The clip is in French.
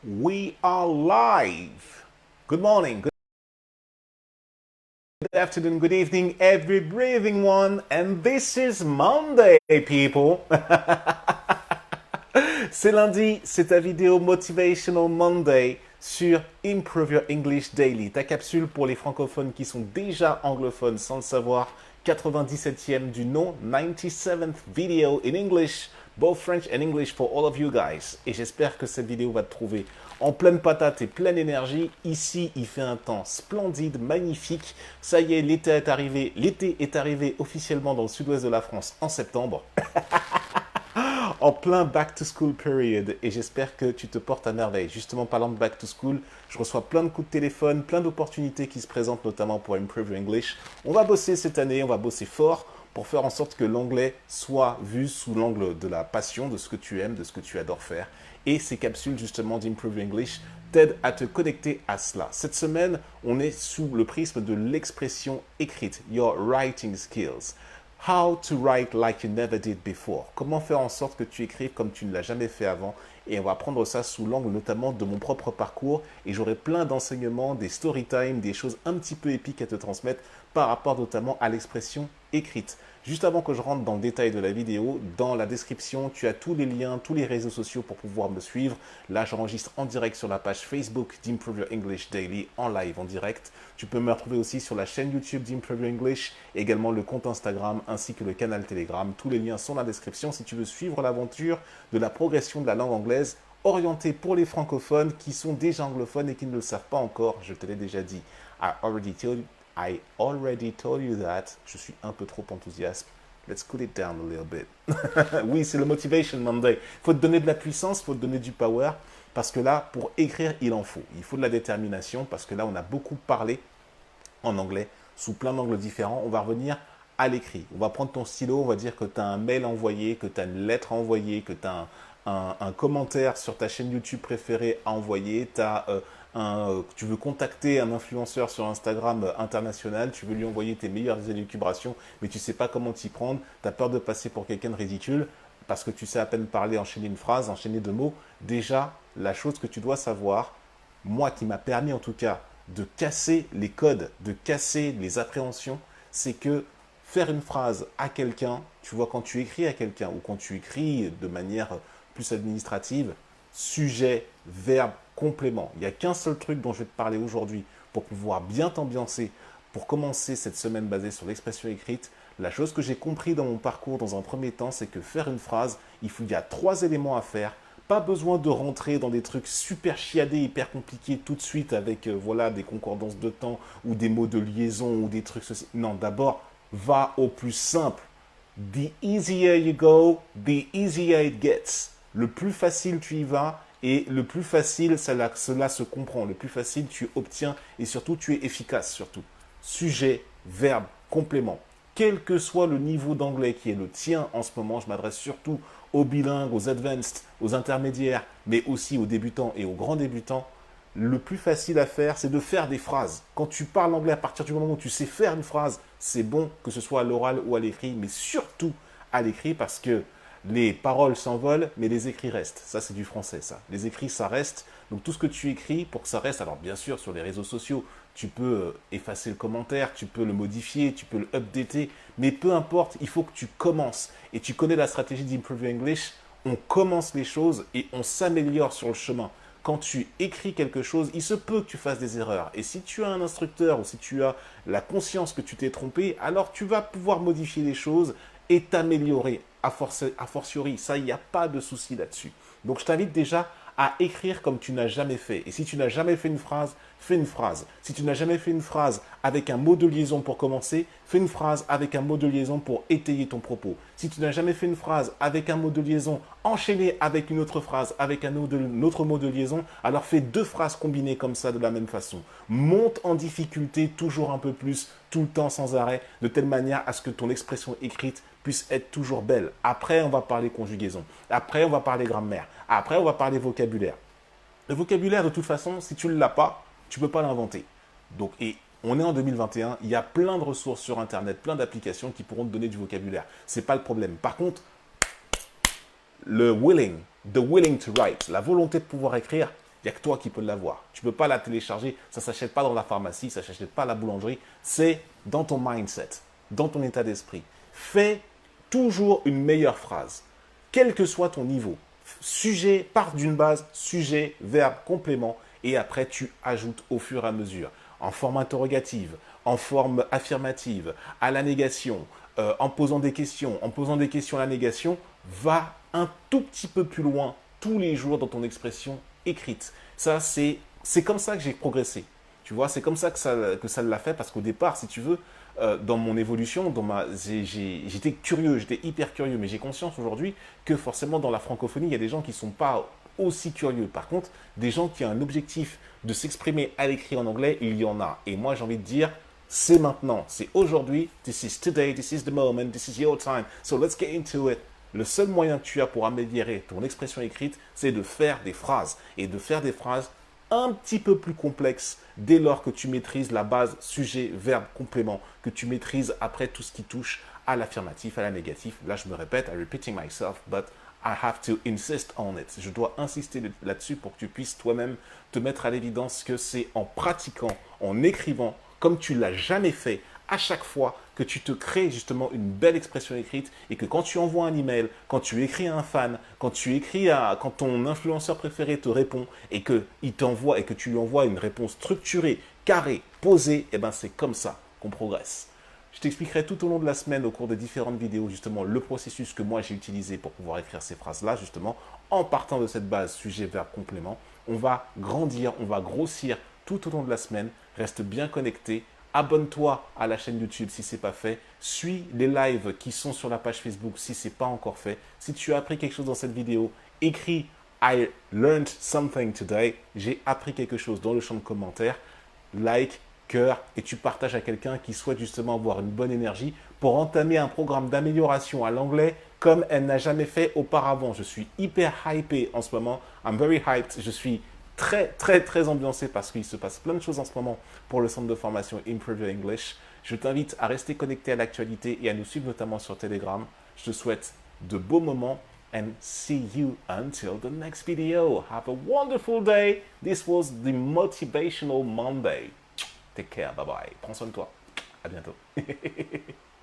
We are live. Good morning, good afternoon, good evening, every breathing one. And this is Monday, people. C'est lundi, c'est ta vidéo Motivational Monday sur Improve Your English Daily. Ta capsule pour les francophones qui sont déjà anglophones sans le savoir. 97e du nom, 97th video in English, both French and English for all of you guys. Et j'espère que cette vidéo va te trouver en pleine patate et pleine énergie. Ici, il fait un temps splendide, magnifique. Ça y est, l'été est arrivé. L'été est arrivé officiellement dans le sud-ouest de la France en septembre. En plein back to school period, et j'espère que tu te portes à merveille. Justement, parlant de back to school, je reçois plein de coups de téléphone, plein d'opportunités qui se présentent, notamment pour Improve Your English. On va bosser cette année, on va bosser fort pour faire en sorte que l'anglais soit vu sous l'angle de la passion, de ce que tu aimes, de ce que tu adores faire. Et ces capsules, justement, d'Improve Your English t'aident à te connecter à cela. Cette semaine, on est sous le prisme de l'expression écrite, your writing skills. How to write like you never did before. Comment faire en sorte que tu écrives comme tu ne l'as jamais fait avant. Et on va prendre ça sous l'angle notamment de mon propre parcours. Et j'aurai plein d'enseignements, des story time, des choses un petit peu épiques à te transmettre par rapport notamment à l'expression écrite. Juste avant que je rentre dans le détail de la vidéo, dans la description, tu as tous les liens, tous les réseaux sociaux pour pouvoir me suivre. Là, j'enregistre en direct sur la page Facebook d'Improve Your English Daily, en live, en direct. Tu peux me retrouver aussi sur la chaîne YouTube d'Improve Your English, également le compte Instagram ainsi que le canal Telegram. Tous les liens sont dans la description si tu veux suivre l'aventure de la progression de la langue anglaise orientée pour les francophones qui sont déjà anglophones et qui ne le savent pas encore. Je te l'ai déjà dit. I already told you that. Je suis un peu trop enthousiaste. Let's cool it down a little bit. Oui, c'est le Motivation Monday. Il faut te donner de la puissance, il faut te donner du power. Parce que là, pour écrire, il en faut. Il faut de la détermination parce que là, on a beaucoup parlé en anglais sous plein d'angles différents. On va revenir à l'écrit. On va prendre ton stylo, on va dire que tu as un mail envoyé, que tu as une lettre envoyée, que tu as un commentaire sur ta chaîne YouTube préférée à envoyer, tu veux contacter un influenceur sur Instagram international, tu veux lui envoyer tes meilleures élucubrations, mais tu ne sais pas comment t'y prendre, tu as peur de passer pour quelqu'un de ridicule, parce que tu sais à peine parler, enchaîner une phrase, enchaîner deux mots. Déjà, la chose que tu dois savoir, moi qui m'a permis en tout cas de casser les codes, de casser les appréhensions, c'est que faire une phrase à quelqu'un, tu vois, quand tu écris à quelqu'un ou quand tu écris de manière plus administrative, sujet, verbe, complément. Il n'y a qu'un seul truc dont je vais te parler aujourd'hui pour pouvoir bien t'ambiancer, pour commencer cette semaine basée sur l'expression écrite. La chose que j'ai compris dans mon parcours dans un premier temps, c'est que faire une phrase, il y a 3 éléments à faire. Pas besoin de rentrer dans des trucs super chiadés, hyper compliqués tout de suite avec voilà, des concordances de temps ou des mots de liaison ou des trucs ceci. Non, d'abord, va au plus simple. The easier you go, the easier it gets. Le plus facile tu y vas et le plus facile cela se comprend. Le plus facile tu obtiens et surtout tu es efficace surtout. Sujet, verbe, complément. Quel que soit le niveau d'anglais qui est le tien en ce moment, je m'adresse surtout aux bilingues, aux advanced, aux intermédiaires, mais aussi aux débutants et aux grands débutants. Le plus facile à faire, c'est de faire des phrases. Quand tu parles anglais, à partir du moment où tu sais faire une phrase, c'est bon, que ce soit à l'oral ou à l'écrit, mais surtout à l'écrit parce que les paroles s'envolent, mais les écrits restent. Ça, c'est du français, ça. Les écrits, ça reste. Donc, tout ce que tu écris, pour que ça reste, alors bien sûr, sur les réseaux sociaux, tu peux effacer le commentaire, tu peux le modifier, tu peux le updater, mais peu importe, il faut que tu commences. Et tu connais la stratégie d'Improve Your English, on commence les choses et on s'améliore sur le chemin. Quand tu écris quelque chose, il se peut que tu fasses des erreurs. Et si tu as un instructeur ou si tu as la conscience que tu t'es trompé, alors tu vas pouvoir modifier les choses et t'améliorer a fortiori. Ça, il n'y a pas de souci là-dessus. Donc, je t'invite déjà à écrire comme tu n'as jamais fait. Et si tu n'as jamais fait une phrase, fais une phrase. Si tu n'as jamais fait une phrase avec un mot de liaison pour commencer, fais une phrase avec un mot de liaison pour étayer ton propos. Si tu n'as jamais fait une phrase avec un mot de liaison enchaîné avec une autre phrase, avec autre mot de liaison, alors fais 2 phrases combinées comme ça de la même façon. Monte en difficulté toujours un peu plus, tout le temps sans arrêt, de telle manière à ce que ton expression écrite puisse être toujours belle. Après, on va parler conjugaison. Après, on va parler grammaire. Après, on va parler vocabulaire. Le vocabulaire, de toute façon, si tu ne l'as pas, tu ne peux pas l'inventer. Donc, et on est en 2021, il y a plein de ressources sur Internet, plein d'applications qui pourront te donner du vocabulaire. Ce n'est pas le problème. Par contre, the willing to write, la volonté de pouvoir écrire, Il n'y a que toi qui peux l'avoir. Tu ne peux pas la télécharger. Ça ne s'achète pas dans la pharmacie, ça ne s'achète pas à la boulangerie. C'est dans ton mindset, dans ton état d'esprit. Fais toujours une meilleure phrase, quel que soit ton niveau. Sujet, part d'une base, sujet, verbe, complément, et après tu ajoutes au fur et à mesure, en forme interrogative, en forme affirmative, à la négation, en posant des questions à la négation, va un tout petit peu plus loin tous les jours dans ton expression écrite. Ça, c'est comme ça que j'ai progressé. Tu vois, c'est comme ça que ça l'a fait, parce qu'au départ, si tu veux, dans mon évolution, j'étais curieux, j'étais hyper curieux, mais j'ai conscience aujourd'hui que forcément dans la francophonie, il y a des gens qui ne sont pas aussi curieux. Par contre, des gens qui ont un objectif de s'exprimer à l'écrit en anglais, il y en a. Et moi, j'ai envie de dire, c'est maintenant, c'est aujourd'hui, this is today, this is the moment, this is your time, so let's get into it. Le seul moyen que tu as pour améliorer ton expression écrite, c'est de faire des phrases. Et de faire des phrases un petit peu plus complexes dès lors que tu maîtrises la base sujet, verbe, complément, que tu maîtrises après tout ce qui touche à l'affirmatif, à la négatif. Là, je me répète, I'm repeating myself, but I have to insist on it. Je dois insister là-dessus pour que tu puisses toi-même te mettre à l'évidence que c'est en pratiquant, en écrivant, comme tu l'as jamais fait, à chaque fois que tu te crées justement une belle expression écrite et que quand tu envoies un email, quand tu écris à un fan, quand ton influenceur préféré te répond et que tu lui envoies une réponse structurée, carrée, posée, et ben c'est comme ça qu'on progresse. Je t'expliquerai tout au long de la semaine, au cours de différentes vidéos, justement, le processus que moi j'ai utilisé pour pouvoir écrire ces phrases-là, justement, en partant de cette base sujet, verbe, complément. On va grandir, on va grossir tout au long de la semaine. Reste bien connecté. Abonne-toi à la chaîne YouTube si ce n'est pas fait. Suis les lives qui sont sur la page Facebook si ce n'est pas encore fait. Si tu as appris quelque chose dans cette vidéo, écris I learned something today. J'ai appris quelque chose dans le champ de commentaires. Like, cœur, et tu partages à quelqu'un qui souhaite justement avoir une bonne énergie pour entamer un programme d'amélioration à l'anglais comme elle n'a jamais fait auparavant. Je suis hyper hypé en ce moment. I'm very hyped. Je suis très ambiancé parce qu'il se passe plein de choses en ce moment pour le centre de formation Improve Your English. Je t'invite à rester connecté à l'actualité et à nous suivre notamment sur Telegram. Je te souhaite de beaux moments and see you until the next video. Have a wonderful day. This was the Motivational Monday. Take care, bye bye. Prends soin de toi. À bientôt.